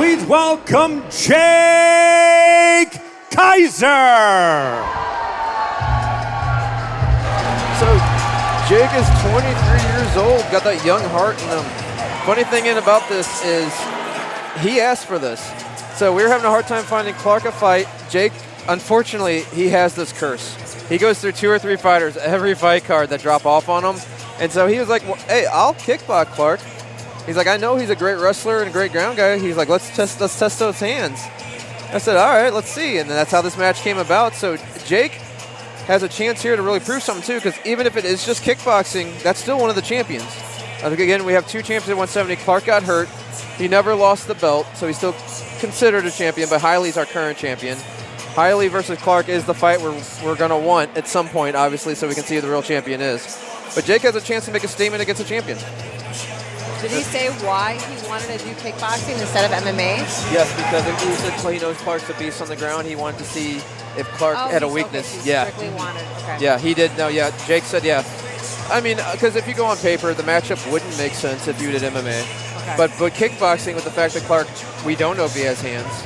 please welcome Jake Kaiser. So Jake is 23 years old, got that young heart in him. Funny thing about this is he asked for this. So we were having a hard time finding Clark a fight. Jake, unfortunately, he has this curse. He goes through 2 or 3 fighters every fight card that drop off on him. And so he was like, well, hey, I'll kickbox Clark. He's like, I know he's a great wrestler and a great ground guy. He's like, let's test those hands. I said, all right, let's see. And then that's how this match came about. So Jake has a chance here to really prove something too, because even if it is just kickboxing, that's still one of the champions. I think, again, we have 2 champions at 170. Clark got hurt. He never lost the belt, so he's still considered a champion, but Hiley's our current champion. Hiley versus Clark is the fight we're going to want at some point, obviously, so we can see who the real champion is. But Jake has a chance to make a statement against a champion. Did he say why he wanted to do kickboxing instead of MMA? Yes, because he knows Clark's a beast on the ground. He wanted to see if Clark had a weakness. Okay, he strictly wanted. Okay. Yeah, he did. No, yeah, Jake said, yeah. I mean, because if you go on paper, the matchup wouldn't make sense if you did MMA. Okay. But kickboxing, with the fact that Clark, we don't know if he has hands,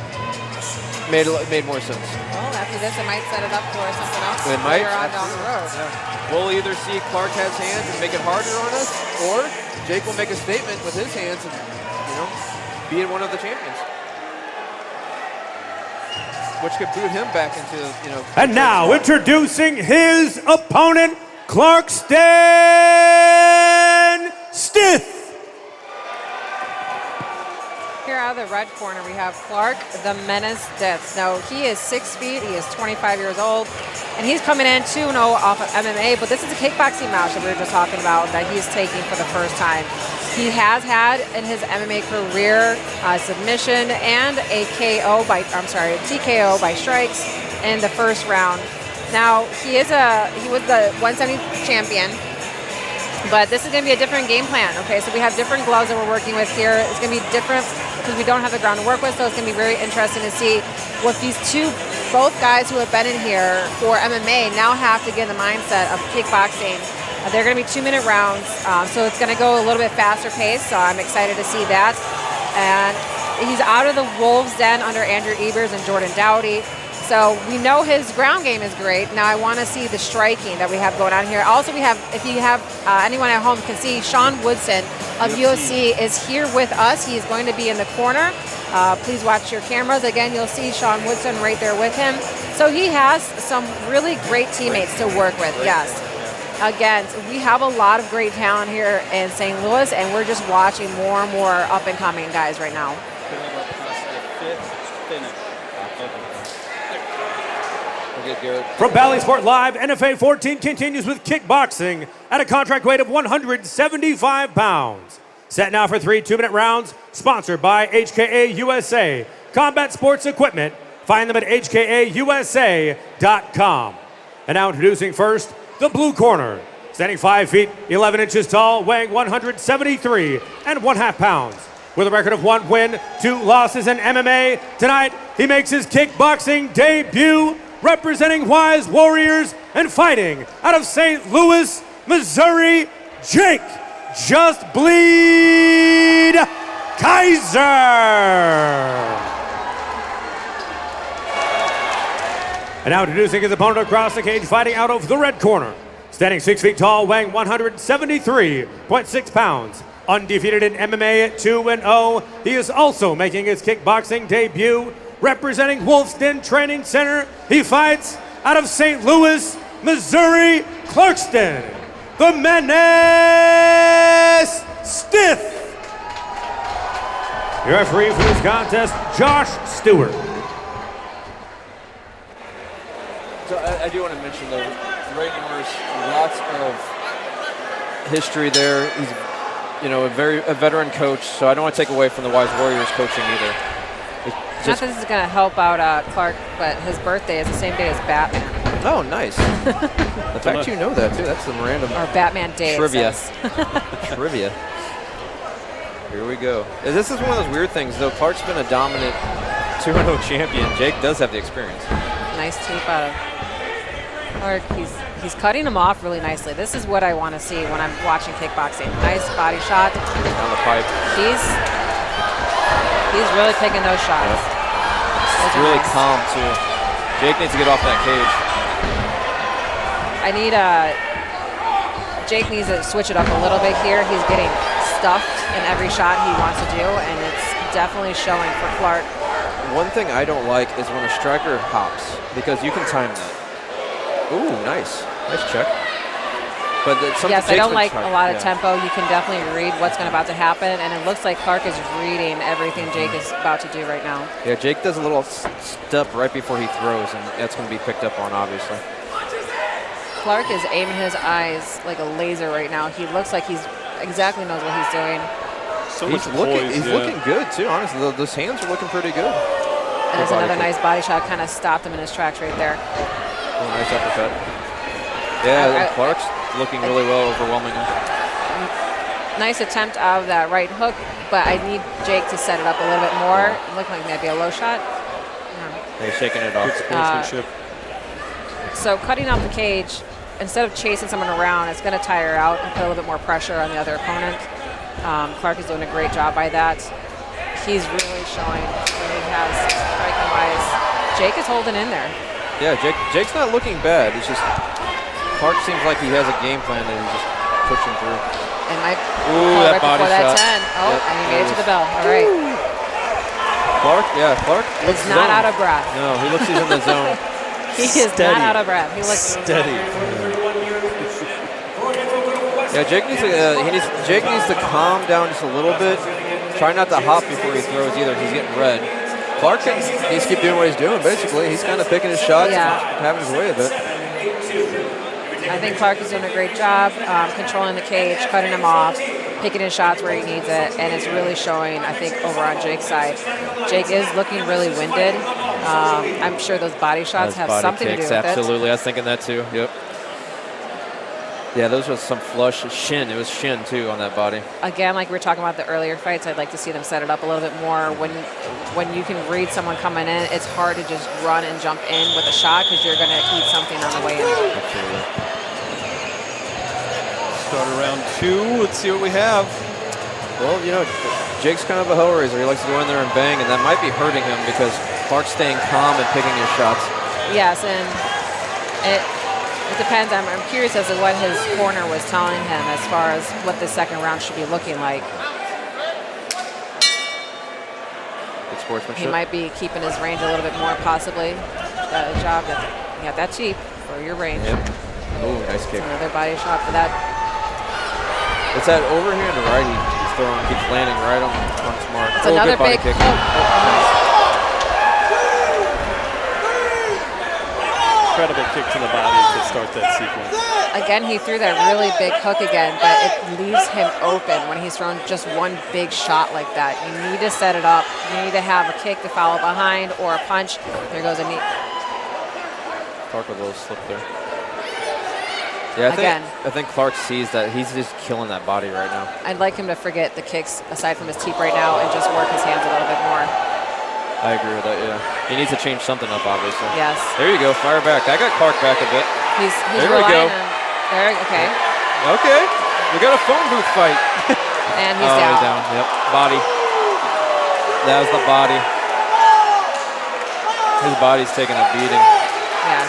made more sense. Well, after this, it might set it up for something else It might. later on down the road. Yeah. We'll either see Clark has hands and make it harder on us, or Jake will make a statement with his hands and, be one of the champions. Which could boot him back into, And now introducing his opponent, Clarkston Stith. Here out of the red corner, we have Clark, the Menace Stith. Now, he is 6 feet, he is 25 years old, and he's coming in 2-0 off of MMA, but this is a kickboxing match that we were just talking about that he's taking for the first time. He has had in his MMA career a submission and a TKO by strikes in the first round. Now, he was the 170 champion, but this is going to be a different game plan. Okay, so we have different gloves that we're working with here. It's going to be different because we don't have the ground to work with, so it's going to be very interesting to see what both guys who have been in here for MMA now have to get in the mindset of kickboxing. They're going to be 2-minute rounds, so it's going to go a little bit faster pace, so I'm excited to see that. And he's out of the Wolves' Den under Andrew Ebers and Jordan Dowdy. So we know his ground game is great. Now I want to see the striking that we have going on here. Also, we have, if you have anyone at home can see, Sean Woodson of UFC is here with us. He is going to be in the corner. Please watch your cameras. Again, you'll see Sean Woodson right there with him. So he has some really great teammates to work with, yes. Again, we have a lot of great talent here in St. Louis, and we're just watching more and more up-and-coming guys right now. From Bally Sport Live, NFA 14 continues with kickboxing at a contract weight of 175 pounds. Set now for 3 2-minute rounds, sponsored by HKA USA, Combat Sports Equipment. Find them at hkausa.com. And now introducing first, the blue corner. Standing 5 feet, 11 inches tall, weighing 173 1/2 pounds. With a record of 1 win, 2 losses in MMA, tonight he makes his kickboxing debut, representing Wise Warriors and fighting out of St. Louis, Missouri, Jake Just Bleed Kaiser. And now introducing his opponent across the cage, fighting out of the red corner. Standing 6 feet tall, weighing 173.6 pounds. Undefeated in MMA at 2-0. He is also making his kickboxing debut, representing Wolf's Den Training Center. He fights out of St. Louis, Missouri, Clarkston, the Menace Stith. Your referee for this contest, Josh Stewart. So I do want to mention, though, Ray Norris, lots of history there. He's, a veteran coach, so I don't want to take away from the Wise Warriors coaching either. Not that this is going to help out Clark, but his birthday is the same day as Batman. Oh, nice. The fact you know that, too, that's some random Or Batman Day. trivia. Trivia. Here we go. This is one of those weird things, though. Clark's been a dominant 2-0 champion. Jake does have the experience. Nice tape out of Clark. He's cutting him off really nicely. This is what I want to see when I'm watching kickboxing. Nice body shot. Down the pipe. He's really taking those shots. It's really calm, too. Jake needs to get off that cage. I need Jake needs to switch it up a little bit here. He's getting stuffed in every shot he wants to do, and it's definitely showing for Clark. One thing I don't like is when a striker hops, because you can time that. Ooh, nice. Nice check. But yes, I don't like a lot of tempo. You can definitely read what's about to happen, and it looks like Clark is reading everything Jake is about to do right now. Yeah, Jake does a little step right before he throws, and that's going to be picked up on, obviously. Clark is aiming his eyes like a laser right now. He looks like he's exactly knows what he's doing. He's looking good, too, honestly. Those hands are looking pretty good. And there's another nice body shot, kind of stopped him in his tracks right there. Oh, nice uppercut. Yeah, Clark's looking really well, overwhelming him. Nice attempt out of that right hook, but I need Jake to set it up a little bit more. It looked like maybe a low shot. He's shaking it off. Sportsmanship. So cutting off the cage, instead of chasing someone around, it's going to tire out and put a little bit more pressure on the other opponent. Clark is doing a great job by that. He's really showing what he has striking-wise. Jake is holding in there. Yeah, Jake's not looking bad. It's just Clark seems like he has a game plan that he's just pushing through. And Mike, that body shot. That 10. Oh, yep, and he made it to the bell. All right. Clark is not out of breath. No, he looks he's in the zone. He is not out of breath. He looks steady. Yeah, Jake needs to calm down just a little bit. Try not to hop before he throws either. He's getting red. Clark needs to keep doing what he's doing, basically. He's kind of picking his shots and having his way a bit. I think Clark is doing a great job controlling the cage, cutting him off, picking his shots where he needs it, and it's really showing, I think, over on Jake's side. Jake is looking really winded. I'm sure those body shots have something to do with it. Absolutely, I was thinking that too. Yep. Yeah, those was some flush shin. It was shin too on that body. Again, like we were talking about the earlier fights, I'd like to see them set it up a little bit more. When you can read someone coming in, it's hard to just run and jump in with a shot because you're going to eat something on the way in. Absolutely. Start round 2. Let's see what we have. Well, you know, Jake's kind of a hell raiser. He likes to go in there and bang, and that might be hurting him because Clark's staying calm and picking his shots. Yes, and it depends. I'm curious as to what his corner was telling him as far as what the second round should be looking like. Good sportsmanship. He might be keeping his range a little bit more, possibly. Got a job that you got that cheap for your range. Yep. Oh, nice kick. Another body shot for that. It's that overhand right he's throwing, keeps landing right on his mark. It's another big kick. Incredible kick to the body to start that sequence. Again, he threw that really big hook again, but it leaves him open when he's throwing just one big shot like that. You need to set it up. You need to have a kick to follow behind or a punch. There goes a knee. Clark with a little slip there. Yeah, I think Clark sees that he's just killing that body right now. I'd like him to forget the kicks aside from his teep right now and just work his hands a little bit more. I agree with that, yeah. He needs to change something up, obviously. Yes. There you go, fire back. I got Clark back a bit. He's there we go. Okay. Okay, we got a phone booth fight. And he's down. He's down, yep. Body. That was the body. His body's taking a beating. Yeah.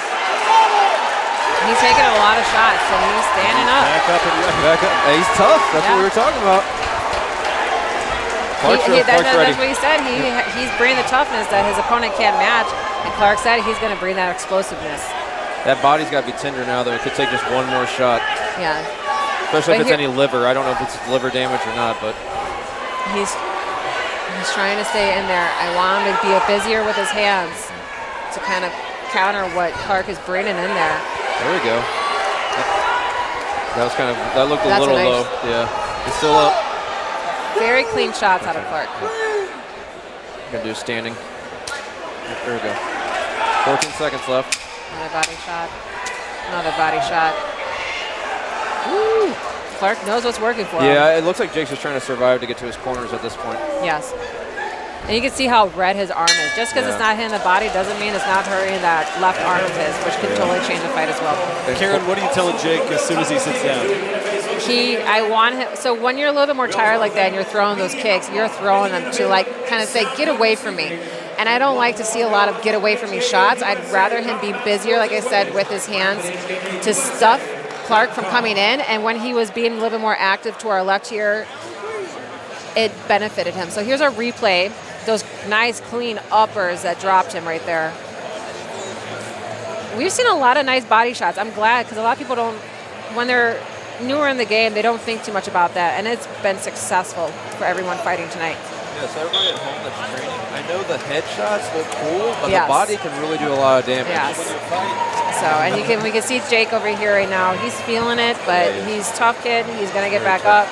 He's taking a lot of shots, and he's standing up. Back up and ready. Back up. Hey, he's tough. That's what we were talking about. Clark's ready. That's what he said. He's bringing the toughness that his opponent can't match. And Clark said he's going to bring that explosiveness. That body's got to be tender now, though. It could take just one more shot. Yeah. Especially if it's any liver. I don't know if it's liver damage or not, but. He's trying to stay in there. I want him to be busier with his hands to kind of counter what Clark is bringing in there. There we go. That looked a little low. Yeah. He's still up. Very clean shots out of Clark. Gonna do standing. There we go. 14 seconds left. Another body shot. Another body shot. Woo. Clark knows what's working for him. Yeah, it looks like Jake's just trying to survive to get to his corners at this point. Yes. And you can see how red his arm is. Just because it's not hitting the body doesn't mean it's not hurting that left arm of his, which could totally change the fight as well. Karen, what are you telling Jake as soon as he sits down? I want him. So when you're a little bit more tired like that and you're throwing those kicks, you're throwing them to like kind of say, get away from me. And I don't like to see a lot of get away from me shots. I'd rather him be busier, like I said, with his hands to stuff Clark from coming in. And when he was being a little bit more active to our left here, it benefited him. So here's our replay. Those nice, clean uppers that dropped him right there. We've seen a lot of nice body shots. I'm glad, because a lot of people don't, when they're newer in the game, they don't think too much about that. And it's been successful for everyone fighting tonight. Yes, everybody at home that's training. I know the headshots look cool, but Yes. the body can really do a lot of damage. Yes. So, and we can see Jake over here right now. He's feeling it, but he's a tough kid. He's going to get back up.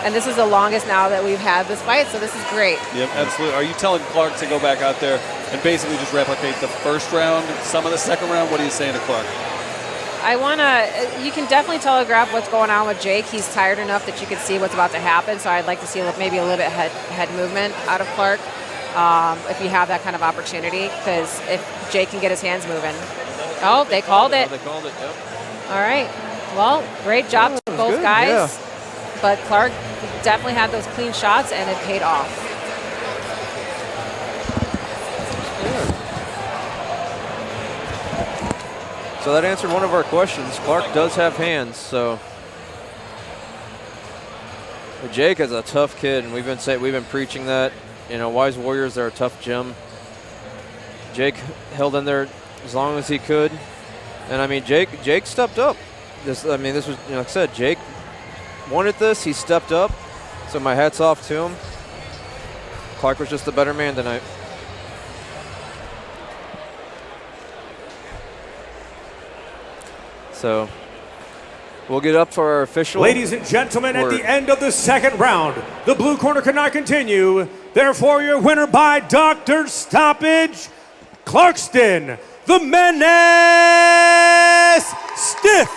And this is the longest now that we've had this fight, so this is great. Yep, absolutely. Are you telling Clark to go back out there and basically just replicate the first round, some of the second round? What are you saying to Clark? You can definitely telegraph what's going on with Jake. He's tired enough that you can see what's about to happen, so I'd like to see maybe a little bit head movement out of Clark if you have that kind of opportunity, because if Jake can get his hands moving. Oh, they called it. They called it, yep. All right. Well, great job to both good, guys. yeah. But Clark definitely had those clean shots, and it paid off. So that answered one of our questions. Clark does have hands, so. But Jake is a tough kid, and we've been preaching that. You know, Wise Warriors, they're a tough gym. Jake held in there as long as he could, and I mean, Jake stepped up. This was, like I said, Jake wanted this. He stepped up. So my hat's off to him. Clark was just the better man tonight. So we'll get up for our official. Ladies and gentlemen, at the end of the second round, the blue corner could not continue. Therefore, your winner by doctor stoppage, Clarkston, the Menace Stith.